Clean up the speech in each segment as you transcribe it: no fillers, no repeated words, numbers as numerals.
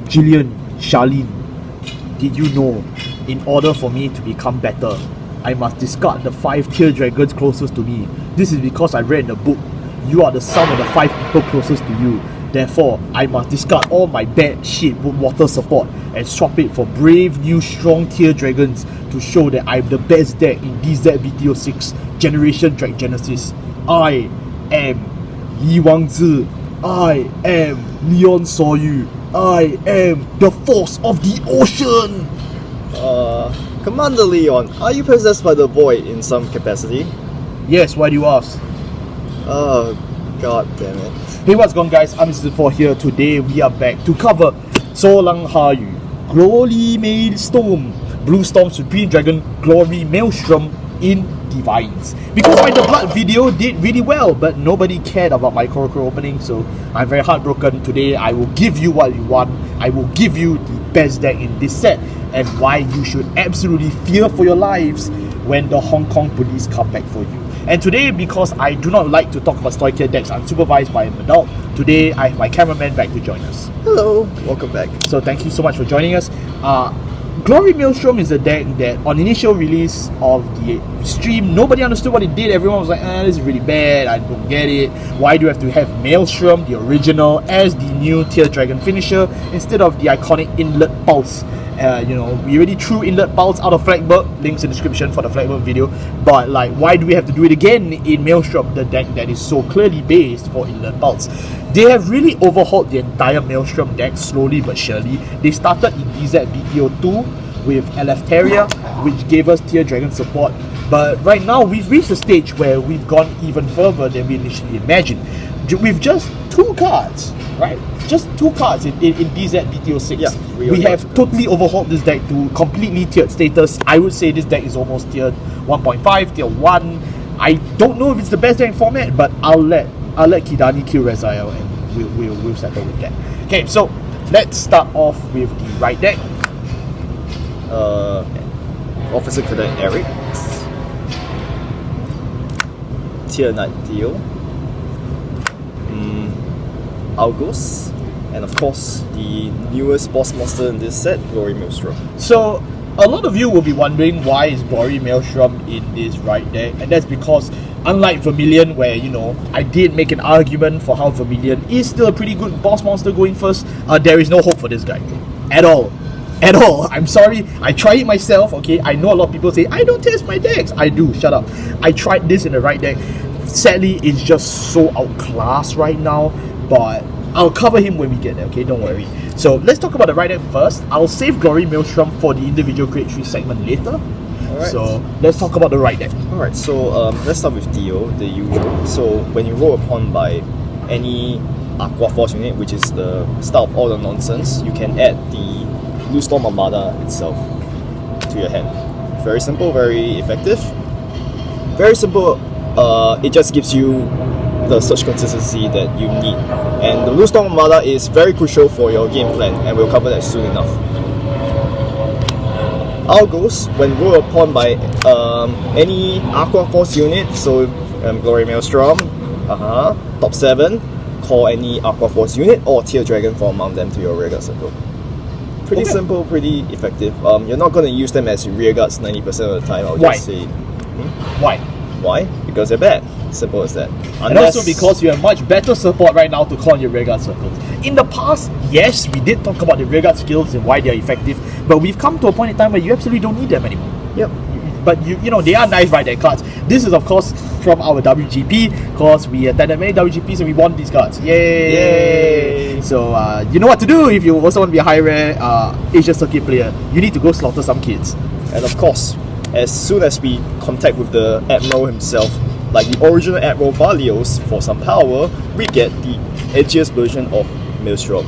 Jillian, Charlene, did you know, in order for me to become better, I must discard the 5 tier dragons closest to me. This is because I read in the book, you are the sum of the 5 people closest to you. Therefore, I must discard all my bad shit water support and swap it for brave new strong tier dragons to show that I'm the best deck in DZ BTO6 Generation Dragenesis. I am Yi Wangzi. I am Leon Soyu. I am the force of the ocean. Commander Leon, are you possessed by the void in some capacity? Yes, why do you ask? Oh, god damn it. Hey, what's going on, guys? I'm Mr. 4 here. Today we are back to cover Solang Hayu, Glory Maelstrom, Blue Storm Supreme Dragon, Glory Maelstrom in DivineZ. Because my The Blood video did really well, but nobody cared about my Korokoro opening, so I'm very heartbroken. Today I will give you what you want. I will give you the best deck in this set, and why you should absolutely fear for your lives when the Hong Kong police come back for you. And today, because I do not like to talk about stoic tier decks unsupervised by an adult, today I have my cameraman back to join us. Hello, welcome back. So thank you so much for joining us. Glory Maelstrom is a deck that on initial release of the stream, nobody understood what it did. Everyone was like, this is really bad, I don't get it. Why do you have to have Maelstrom, the original, as the new tier dragon finisher instead of the iconic Inlet Pulse? We already threw Inlet Pulse out of Flagburg, links in the description for the Flagburg video, but like, why do we have to do it again in Maelstrom, the deck that is so clearly based for Inlet Pulse? They have really overhauled the entire Maelstrom deck slowly but surely. They started in DZ BTO2 with Eleftheria, which gave us tier dragon support, but right now we've reached a stage where we've gone even further than we initially imagined. With just 2 cards, right? Just 2 cards in DZ BTO6. Yeah, we have totally overhauled this deck to completely tiered status. I would say this deck is almost tiered 1.5, tier 1. I don't know if it's the best deck in format, but I'll let Kidani kill Rezael and we'll settle with that. Okay, so let's start off with the right deck. Officer Cadet Eric, Tier Knight Deal, Algos, and of course the newest boss monster in this set, Glory Maelstrom. So a lot of you will be wondering why is Glory Maelstrom in this right deck, and that's because unlike Vermilion, where I did make an argument for how Vermilion is still a pretty good boss monster going first, there is no hope for this guy at all. I'm sorry, I tried it myself. Okay, I know a lot of people say I don't test my decks. I do, shut up. I tried this in the right deck. Sadly, it's just so outclassed right now, but I'll cover him when we get there, okay? Don't worry. So let's talk about the right deck first. I'll save Glory Maelstrom for the individual grade 3 segment later. Alright. So let's talk about the right deck. Alright, so let's start with Dio, the usual. So when you roll upon by any Aqua Force unit, which is the start of all the nonsense, you can add the Blue Storm Armada itself to your hand. Very simple, very effective. Very simple, it just gives you the search consistency that you need. And the Blue Storm Armada is very crucial for your game plan, and we'll cover that soon enough. Algos, when rolled upon by any Aqua Force unit, so Glory Maelstrom, top 7, call any Aqua Force unit or Tier Dragon from among them to your rearguard circle. Pretty simple, pretty effective. You're not going to use them as rearguards 90% of the time, I'll just say. Why? Because they're bad. Simple as that. And also because you have much better support right now to call on your rearguard circles. In the past, yes, we did talk about the rearguard skills and why they are effective, but we've come to a point in time where you absolutely don't need them anymore. Yep. But they are nice right there cards. This is of course from our WGP, because we attended many WGPs and we won these cards. Yay! So you know what to do if you also want to be a high rare Asia Circuit player. You need to go slaughter some kids. And of course, as soon as we contact with the Admiral himself, like the original Admiral Valios, for some power, we get the edgiest version of Maelstrom.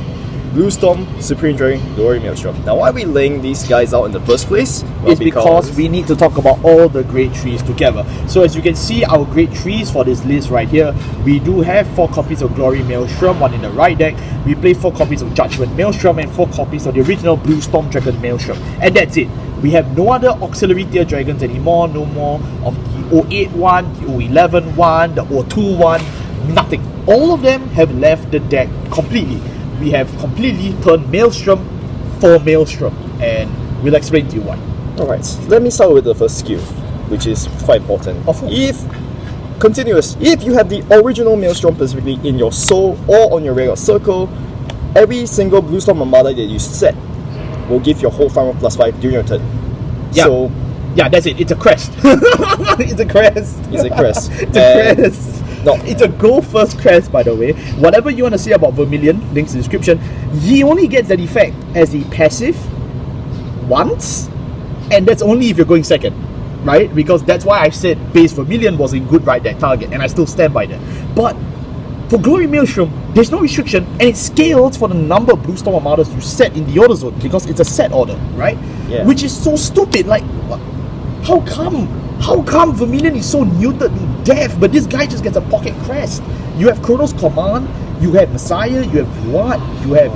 Blue Storm, Supreme Dragon, Glory Maelstrom. Now, why are we laying these guys out in the first place? Well, it's because we need to talk about all the grade 3s together. So as you can see, our grade 3s for this list right here, we do have 4 copies of Glory Maelstrom, 1 in the right deck. We play 4 copies of Judgment Maelstrom and 4 copies of the original Blue Storm Dragon Maelstrom. And that's it. We have no other auxiliary tier dragons anymore, no more of the 08 one, the 011 one, the 02 one, nothing. All of them have left the deck completely. we have completely turned Maelstrom for Maelstrom, and we'll explain to you why. Alright, let me start with the first skill, which is quite important. If you have the original Maelstrom specifically in your soul or on your regular circle, every single Blue Storm Armada that you set will give your whole front row +5 during your turn. Yeah. So, yeah, that's it. It's a crest. It's a crest. It's a crest. It's a crest. No. It's a go first crest, by the way. Whatever you want to say about Vermilion, links in the description, he only gets that effect as a passive once, and that's only if you're going second, right? Because that's why I said base Vermilion was a good right deck target, and I still stand by that. But for Glory Maelstrom, there's no restriction, and it scales for the number of Blue Storm Armadas you set in the order zone, because it's a set order, right? Yeah. Which is so stupid. Like, how come? How come Vermilion is so neutered to death, but this guy just gets a pocket crest? You have Chronos Command, you have Messiah, you have Vlad, you have,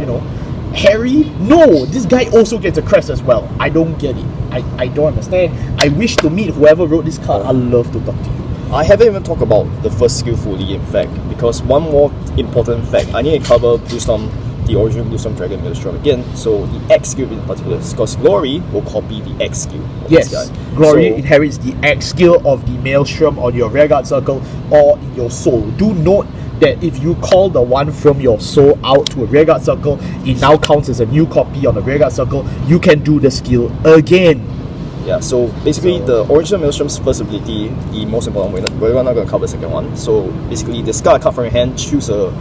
Harry. No, this guy also gets a crest as well. I don't get it. I don't understand. I wish to meet whoever wrote this card. I'd love to talk to you. I haven't even talked about the first skill fully, in fact, because one more important fact, I need to cover Blue Storm, the original Blue Storm Dragon Maelstrom again. So the X skill in particular, because Glory will copy the X skill of Yes, this guy. Glory So, inherits the X skill of the Maelstrom on your rearguard circle or in your soul. Do note that if you call the one from your soul out to a rearguard circle, it now counts as a new copy on the rearguard circle. You can do the skill again. yeah, so basically the original Maelstrom's first ability, the most important one, we're not going to cover the second one. So basically discard a card from your hand, choose a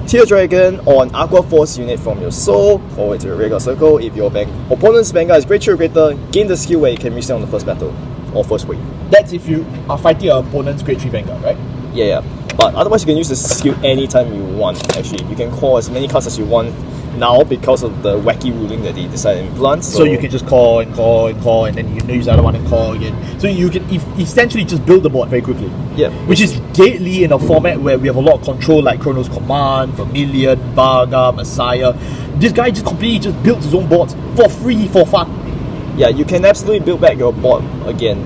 Tear Dragon or an Aqua Force unit from your soul, forward to your regular circle. If your opponent's Vanguard is greater or greater, gain the skill where you can reset on the first battle or first wave. That's if you are fighting your opponent's Grade 3 Vanguard, right? Yeah. But otherwise you can use the skill anytime you want, actually. You can call as many cards as you want now because of the wacky ruling that they decided to implement. So you can just call and call and call, and then you can use the other one and call again. So you can essentially just build the board very quickly. Yeah. Which is gately in a format where we have a lot of control, like Chronos Command, Vermilion, Varga, Messiah. This guy just completely just builds his own boards for free, for fun. Yeah, you can absolutely build back your board again.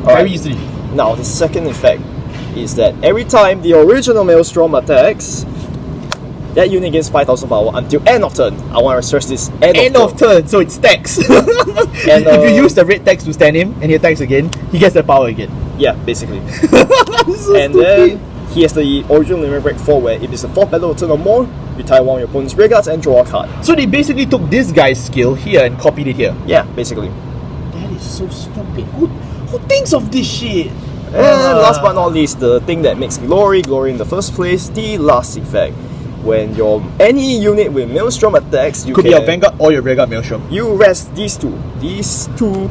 Very easily. Now, the second effect is that every time the original Maelstrom attacks, that unit gains 5,000 power until end of turn. I want to stress this, end of turn. So it stacks. And, if you use the red text to stand him and he attacks again, he gets that power again. Yeah, basically. So And stupid. then he has the original Limit Break 4 where if it's the 4th battle of turn or more, retire one of your opponent's rearguards and draw a card. So they basically took this guy's skill here and copied it here. Yeah, basically. That is so stupid. Who thinks of this shit? And last but not least, the thing that makes Glory in the first place, the last effect. When any unit with Maelstrom attacks, you Could can be a Vanguard or your Rearguard Maelstrom. you rest these two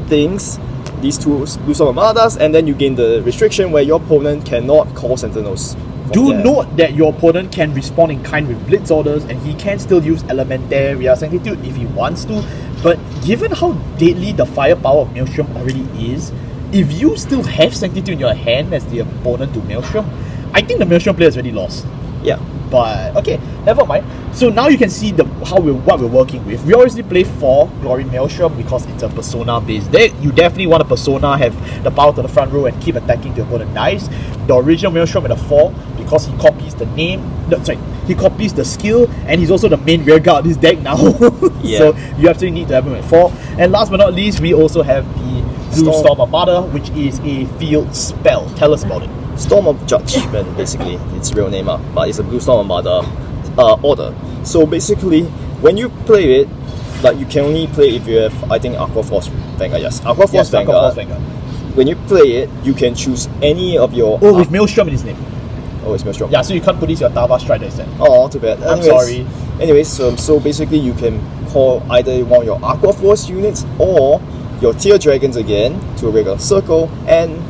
things, these two Blue Storm Armadas, and then you gain the restriction where your opponent cannot call Sentinels. Do note that your opponent can respond in kind with Blitz orders, and he can still use Elementaria Sanctitude if he wants to. But given how deadly the firepower of Maelstrom already is, if you still have Sanctitude in your hand as the opponent to Maelstrom, I think the Maelstrom player is already lost. Yeah. But okay, never mind. So now you can see what we're working with. We obviously play for Glory Maelstrom because it's a Persona based deck. You definitely want a Persona have the power to the front row and keep attacking till your opponent dies. The original Maelstrom at a 4 because he copies the name. He copies the skill, and he's also the main rearguard of this deck now. Yeah. So you absolutely need to have him at 4. And last but not least, we also have the Blue Storm Armada, which is a field spell. Tell us about it. Storm of Judgment, basically, its real name, but it's a Blue Storm Armada order. So basically, when you play it, like you can only play if you have, I think, Aqua Force Vanguard. Yes, Aqua Force Vanguard. Aqua Force Vanguard. When you play it, you can choose any of your. With Maelstrom in his name. Oh, it's Maelstrom. Yeah, so you can't put this your Tava Strider instead. Oh, too bad. I'm sorry. Anyways, so basically, you can call either one of your Aqua Force units or your Tear Dragons again to a regular circle, and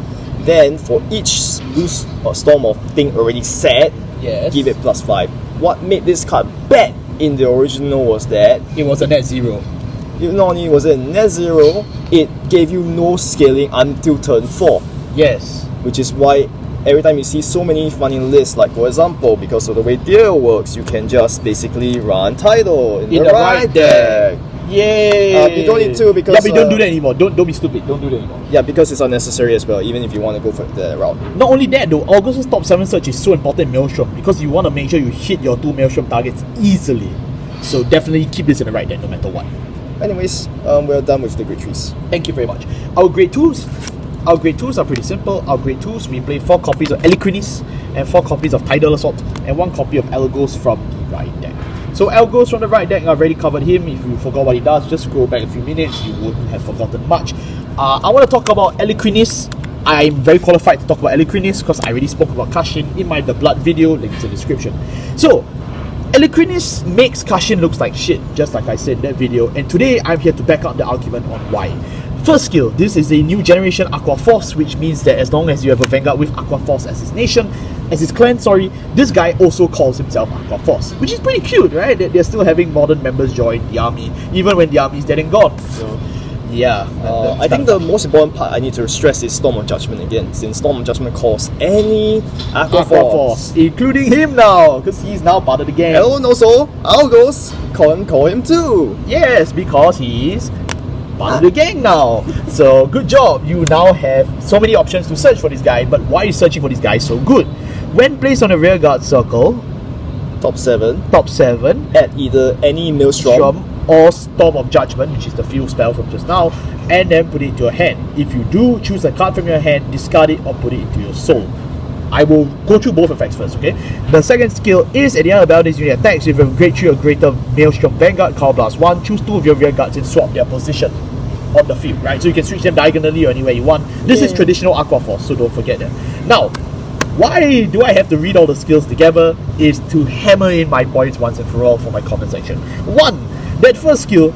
then for each Blue Storm of thing already set, Yes. give it +5. What made this card bad in the original was that It was a net 0. not only was it net 0, it gave you no scaling until turn 4, Yes. which is why every time you see so many funny lists, like for example, because of the way deal works, you can just basically run Tidal in the right deck. Yay! You don't need to because... Yeah, but don't do that anymore. Don't be stupid. Don't do that anymore. Yeah, because it's unnecessary as well, even if you want to go for the route. Not only that though, August's top 7 search is so important in Maelstrom because you want to make sure you hit your 2 Maelstrom targets easily. So definitely keep this in the right deck no matter what. Anyways, we're done with the grade 3s. Thank you very much. Our grade 2s are pretty simple. Our grade 2s, we play 4 copies of Eloquenis and 4 copies of Tidal Assault and 1 copy of Elgos from the right deck. So Elgos from the right deck, I've already covered him. If you forgot what he does, just scroll back a few minutes, you wouldn't have forgotten much. I want to talk about Eloquenis. I'm very qualified to talk about Eloquenis because I already spoke about Kashin in my The Blood video, links in the description. So, Eloquenis makes Kashin looks like shit, just like I said in that video, and today I'm here to back up the argument on why. First skill, this is a new generation Aqua Force, which means that as long as you have a Vanguard with Aqua Force as his nation, as his clan, this guy also calls himself Aqua Force, which is pretty cute, right? That they're still having modern members join the army, even when the army is dead and gone. So, yeah. I think the most important part I need to stress is Storm of Judgment again, since Storm of Judgment calls any Aqua Force, including him now, because he's now part of the gang. And also, Algos call him too. Yes, because he's part of the gang now. So good job, you now have so many options to search for this guy. But why is searching for this guy so good? When placed on a rearguard circle, top 7 at either any Maelstrom or Storm of Judgment, which is the field spell from just now, and then put it into your hand. If you do, choose a card from your hand, discard it or put it into your soul. I will go through both effects first, okay? The second skill is, at the end of the battle, this unit attacks with a grade 3 or greater Maelstrom Vanguard, Call Blast 1, choose 2 of your rear guards and swap their position on the field, right? So you can switch them diagonally or anywhere you want. This is traditional Aqua Force, so don't forget that. Now, why do I have to read all the skills together is to hammer in my points once and for all for my comment section. 1, that first skill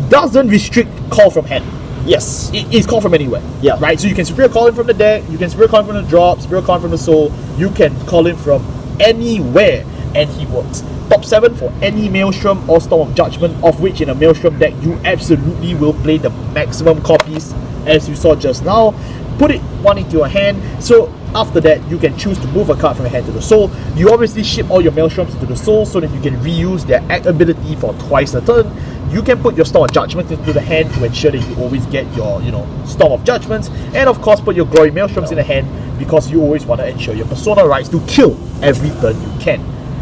doesn't restrict call from hand. Yes. It is called from anywhere. Yeah. Right? So you can superior call him from the deck, you can superior call him from the drop, superior call him from the soul, you can call him from anywhere and he works. Top 7 for any Maelstrom or Storm of Judgment, of which in a Maelstrom deck you absolutely will play the maximum copies as you saw just now. Put it 1 into your hand, so after that you can choose to move a card from your hand to the soul. You obviously ship all your Maelstroms into the soul so that you can reuse their act ability for twice a turn. You can put your Storm of Judgment into the hand to ensure that you always get your, Storm of Judgments, and of course put your Glory Maelstroms in the hand because you always want to ensure your Persona rights to kill every turn you can.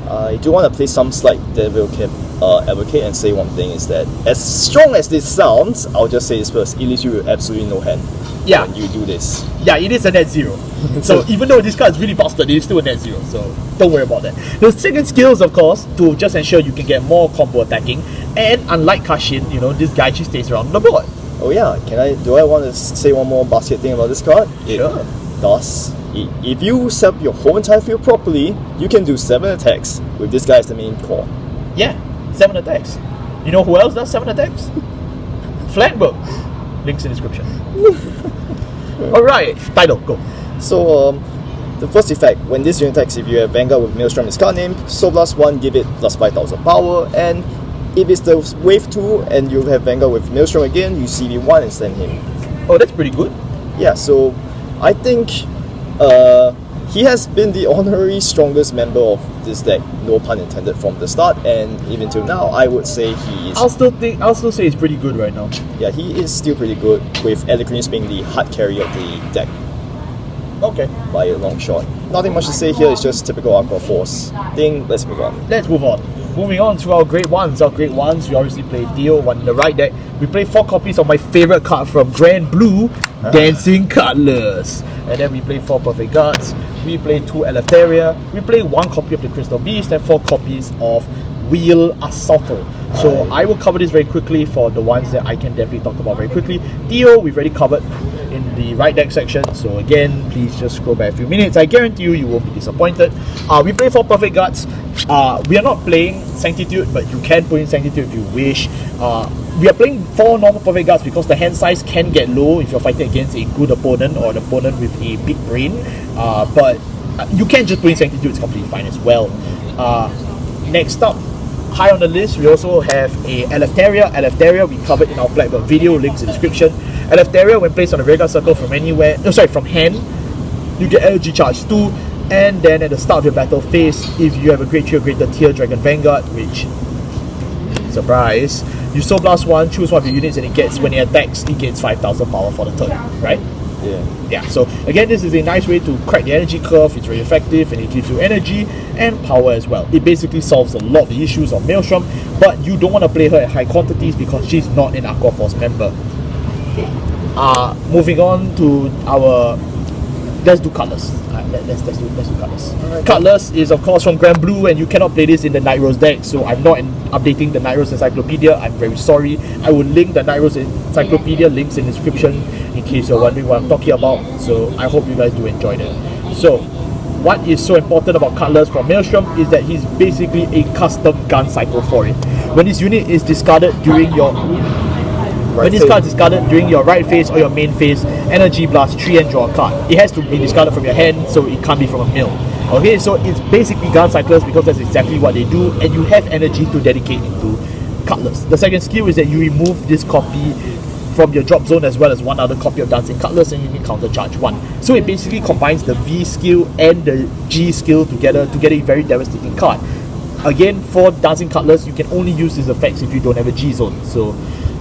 I do want to play some slight devil advocate and say one thing is that as strong as this sounds, I'll just say this first, it leaves you with absolutely no hand when you do this. Yeah, it is a net 0. So even though this card is really busted, it is still a net 0, so don't worry about that. The second skill is, of course, to just ensure you can get more combo attacking, and unlike Kashin, this guy just stays around the board. Oh yeah, do I want to say one more basket thing about this card? Sure. If you set up your whole entire field properly, you can do 7 attacks with this guy as the main core. Yeah, 7 attacks. You know who else does 7 attacks? Flagburg. Links in the description. Alright, title, go. So, the first effect, when this unit attacks, if you have Vanguard with Maelstrom is card name, Soul Blast 1, give it plus 5,000 power, and if it's the wave 2 and you have Vanguard with Maelstrom again, you CV1 and send him. Oh, that's pretty good. Yeah, so I think he has been the honorary strongest member of this deck, no pun intended, from the start, and even till now, I would say he is... I'll still say he's pretty good right now. Yeah, he is still pretty good, with Eloquenis being the hard carry of the deck. Okay. By a long shot. Nothing much to say here, it's just typical Aqua Force thing. Let's move on. Moving on to our grade 1s. Our grade 1s, we obviously play Dio, 1 in the right deck. We play 4 copies of my favorite card from Grand Blue, Dancing Cutlass. And then we play 4 Perfect Guards. We play 2 Eleftheria. We play 1 copy of the Crystal Beast and 4 copies of Wheel Assaultal. So I will cover this very quickly for the ones that I can definitely talk about very quickly. Dio, we've already covered in the right deck section, so again, please just scroll back a few minutes. I guarantee you won't be disappointed. We play 4 Perfect Guards. We are not playing Sanctitude, but you can put in Sanctitude if you wish. We are playing 4 normal Perfect Guards because the hand size can get low if you're fighting against a good opponent or an opponent with a big brain. But you can just put in Sanctitude, it's completely fine as well. Next up, high on the list, we also have a Eleftheria. Eleftheria we covered in our Flagburg video, links in the description. Eleftheria, when placed on a rearguard circle from from hand, you get energy charge 2, and then at the start of your battle phase, if you have a grade 3 or greater tier Dragon Vanguard, which, surprise, You Soul Blast 1, choose one of your units, and when it attacks, it gets 5,000 power for the turn, right? Yeah, so again, this is a nice way to crack the energy curve. It's very effective and it gives you energy and power as well. It basically solves a lot of the issues of Maelstrom, but you don't want to play her at high quantities because she's not an Aqua Force member. Moving on to our... Let's do Cutlass. Let's do Cutlass. Right. Cutlass is of course from Grand Blue, and you cannot play this in the Night Rose deck, so I'm not updating the Night Rose Encyclopedia. I'm very sorry. I will link the Night Rose Encyclopedia links in the description in case you're wondering what I'm talking about. So I hope you guys do enjoy it. So what is so important about Cutlass from Maelstrom is that he's basically a custom gun cycle for it. When this unit is discarded during your When this card is discarded during your right phase or your main phase, Energy Blast 3 and draw a card. It has to be discarded from your hand, so it can't be from a mill. Okay, so it's basically gun cyclers because that's exactly what they do, and you have energy to dedicate into Cutlass. The second skill is that you remove this copy from your drop zone as well as one other copy of Dancing Cutlass, and you can counter charge 1. So it basically combines the V skill and the G skill together to get a very devastating card. Again, for Dancing Cutlass, you can only use these effects if you don't have a G zone. So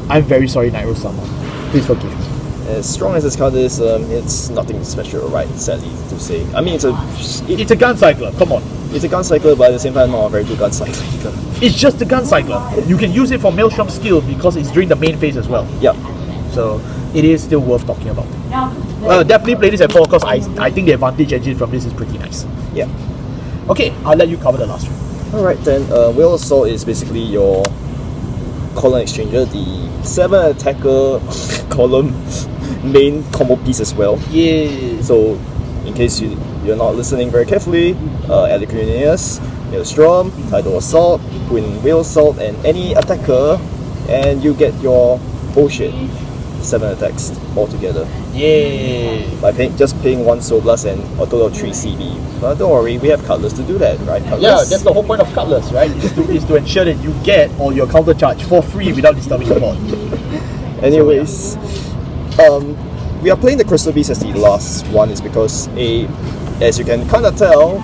I'm very sorry, Night Rose Sama. Please forgive me. As strong as this card is, it's nothing special, right? Sadly to say. I mean, it's a gun cycler. Come on. It's a gun cycler, but at the same time, not a very good gun cycler either. It's just a gun cycler. You can use it for Maelstrom skill because it's during the main phase as well. Yeah. So it is still worth talking about. Definitely play this at 4 because I think the advantage engine from this is pretty nice. Yeah. Okay, I'll let you cover the last one. Alright then, Wheel Assault is basically your column exchanger, the 7 attacker column main combo piece as well. Yeah. So, in case you're not listening very carefully, Dragenesis, Maelstrom, Tidal Assault, Twin Wheel Assault, and any attacker, and you get your bullshit 7 attacks altogether. Yeah. By just paying 1 Soul Blast and a total of 3 CB. But don't worry, we have Cutlass to do that, right? Cutlass? Yeah, that's the whole point of Cutlass, right? is to ensure that you get all your counter charge for free without disturbing the board. Anyways, we are playing the Crystal Beast as the last one is because as you can kind of tell,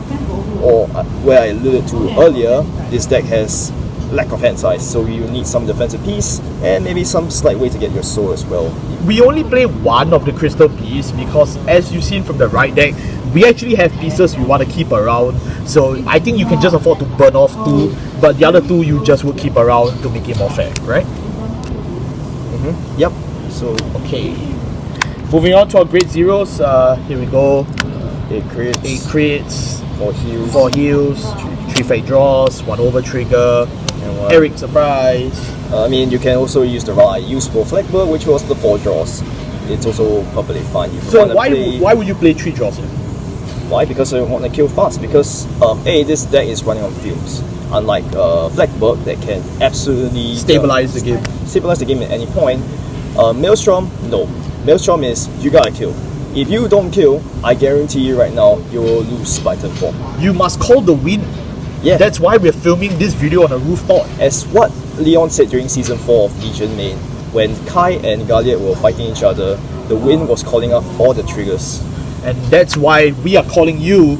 or where I alluded to earlier, this deck has lack of hand size, so you need some defensive piece and maybe some slight way to get your soul as well. We only play one of the Crystal Beasts because, as you've seen from the right deck, we actually have pieces we want to keep around, so I think you can just afford to burn off 2, but the other 2 you just will keep around to make it more fair, right? Yep. So okay, moving on to our Great Zeros. Here we go. 8 crits. 8 crits. 4 heals. 4 heals. 3 fake draws. 1 over trigger. Eric surprise. I mean, you can also use the Rai used for Flagburg, which was the 4 draws. It's also perfectly fine. So why would you play 3 draws here? Why? Because I want to kill fast. Because this deck is running on fumes. Unlike Flagburg that can absolutely stabilize the game. Stabilize the game at any point. Maelstrom, no. Maelstrom is you gotta kill. If you don't kill, I guarantee you right now you will lose by turn 4. You must call the win. Yeah. That's why we're filming this video on a rooftop. As what Leon said during season 4 of Legion Main, when Kai and Galliard were fighting each other, the wind was calling up all the triggers. And that's why we are calling you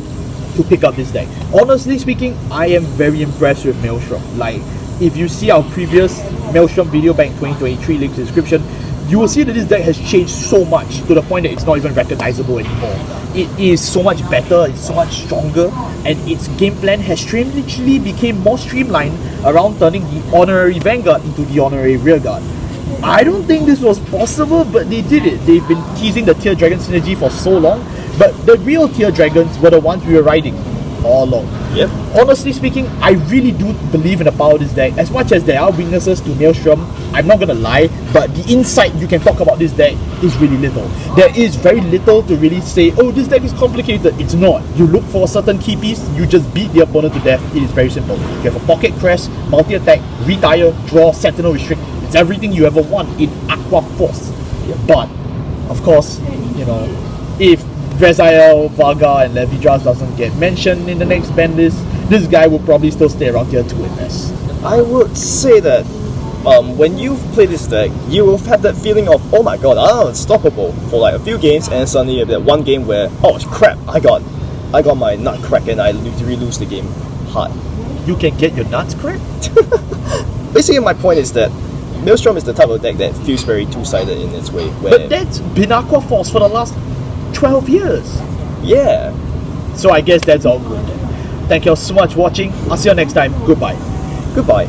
to pick up this deck. Honestly speaking, I am very impressed with Maelstrom. Like, if you see our previous Maelstrom video back in 2023, link to the description, you will see that this deck has changed so much to the point that it's not even recognizable anymore. It is so much better, it's so much stronger, and its game plan has strangely become more streamlined around turning the honorary Vanguard into the honorary Rearguard. I don't think this was possible, but they did it. They've been teasing the Tier Dragon synergy for so long, but the real Tier Dragons were the ones we were riding all along. Yep. Honestly speaking, I really do believe in the power of this deck. As much as there are weaknesses to Maelstrom, I'm not gonna lie, but the insight you can talk about this deck is really little. There is very little to really say, oh, this deck is complicated. It's not. You look for a certain key piece, you just beat the opponent to death. It is very simple. You have a Pocket Crest, multi-attack, retire, draw, Sentinel Restrict. It's everything you ever want in Aqua Force. But, of course, you know, if Rezael, Varga, and Levidras doesn't get mentioned in the next ban list, this guy will probably still stay around tier 2 in S. I would say that when you play this deck, you will have that feeling of, oh my god, I'm unstoppable for like a few games, and suddenly you have that one game where, oh crap, I got my nut cracked and I literally lose the game hard. You can get your nuts cracked? Basically, my point is that Maelstrom is the type of deck that feels very two-sided in its way. Where, But that's been Aqua Force for the last 12 years. yeah. So I guess that's all good. Thank you all so much for watching. I'll see you next time. Goodbye. Goodbye.